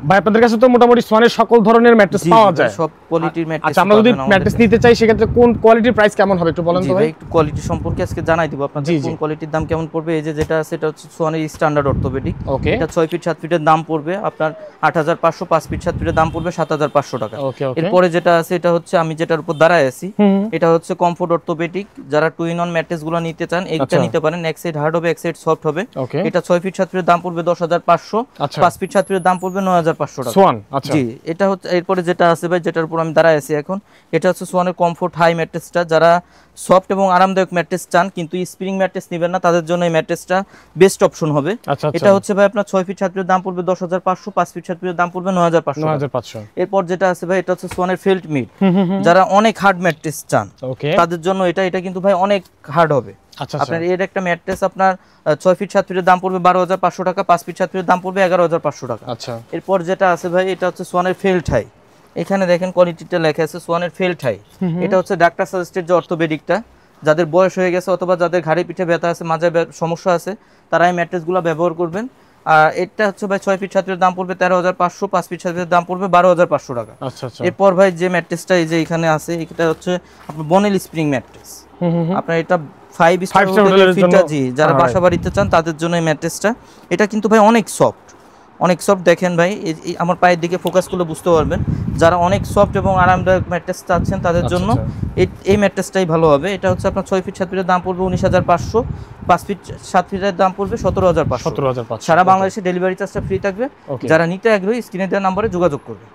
ভাই আপনাদের কাছে তো মোটামুটি সোয়ানের সকল ধরনের ম্যাট্রেস পাওয়া যায়, সব কোয়ালিটির ম্যাট্রেস। আচ্ছা আমরা যদি ম্যাট্রেস নিতে চাই সেক্ষেত্রে কোন কোয়ালিটির প্রাইস কেমন হবে একটু বলেন তো ভাই। একটু কোয়ালিটি সম্পর্কে আজকে জানাই দিব আপনাদের, কোন কোয়ালিটির দাম কেমন পড়বে। এই যে যেটা আছে এটা হচ্ছে সোয়ানের স্ট্যান্ডার্ড অর্থোপেডিক, এটা 6 ফিট 7 ফিটের দাম পড়বে আপনার 8500, 5 ফিট 7 ফিটের দাম পড়বে 7500 টাকা। এরপরে যেটা আছে এটা হচ্ছে আমি যেটার উপর দাঁড়ায় আছি, এটা হচ্ছে কমফোর্ট অর্থোপেডিক। যারা 2 in 1 ম্যাট্রেস গুলো নিতে চান এইটা নিতে পারেন, এক সাইড হার্ড হবে এক সাইড সফট হবে। এটা 6 ফিট 7 ফিটের দাম পড়বে 10500, 5 ফিট 7 ফিটের দাম পড়বে 9500 টাকা সোয়ান। আচ্ছা জি, এটা হচ্ছে এরপরে যেটা আছে ভাই যেটার উপর আমি দাঁড়ায় আছি এখন, এটা হচ্ছে সোয়ানের কমফোর্ট হাই ম্যাট্রেসটা। যারা সফট এবং আরামদায়ক ম্যাট্রেস চান কিন্তু স্প্রিং ম্যাট্রেস নেবেন না তাদের জন্য এই ম্যাট্রেসটা বেস্ট অপশন হবে। এটা হচ্ছে ভাই আপনার 6 ফিট 7 ফিটের দাম পড়বে 10500, 5 ফিট 7 ফিটের দাম পড়বে 9500। এরপর যেটা আছে ভাই এটা হচ্ছে সোয়ানের ফেল্ট মিড। যারা অনেক হার্ড ম্যাট্রেস চান তাদের জন্য এটা কিন্তু ভাই অনেক হার্ড হবে। আপনার এর একটা ম্যাট্রেস আপনার 6 ফিট 7 ফিটের দাম পড়বে 12500 টাকা, 5 ফিট 7 ফিটের দাম পড়বে 11500 টাকা। এরপর যেটা আছে ভাই এটা হচ্ছে সোয়ানের ফেল্ট হাই। এখানে দেখেন কোয়ালিটিটা লেখা আছে সোয়ানের ফেল্ট হাই। এটা হচ্ছে ডাক্তার সাজেস্টেড যে অর্থোপেডিকটা, যাদের বয়স হয়ে গেছে অথবা যাদের ঘাড়ে পিঠে ব্যথা আছে, মাঝে সমস্যা আছে, তারা এই ম্যাট্রেসগুলো ব্যবহার করবেন। আর এটা হচ্ছে ভাই 6 ফিট 7 ফিটের দাম পড়বে 13500, 5 ফিট 7 ফিটের দাম পড়বে 12500 টাকা। এরপর ভাই যে ম্যাট্রেসটা এই যে এখানে আছে এটা হচ্ছে আপনার বনেল স্প্রিং ম্যাট্রেস। আপনার এটা 5 স্টার হোটেলের ফিটটা, জি যারা বাসা বাড়িতে চান তাদের জন্য এই ম্যাট্রেসটা। এটা কিন্তু ভাই অনেক সফট, অনেক সফট। দেখেন ভাই আমার পায়ের দিকে ফোকাস করলে বুঝতে পারবেন। যারা অনেক সফট এবং আরামদায়ক ম্যাট্রেস চাচ্ছেন তাদের জন্য এই ম্যাট্রেসটাই ভালো হবে। এটা হচ্ছে আপনার 6 ফিট 7 ফিটের দাম পড়বে 19500, 5 ফিট 7 ফিটের দাম পড়বে 17500। সারা বাংলাদেশে ডেলিভারি চার্জটা ফ্রি থাকবে। যারা নিতে আগ্রহী স্ক্রিনে দেওয়া নম্বরে যোগাযোগ করবে।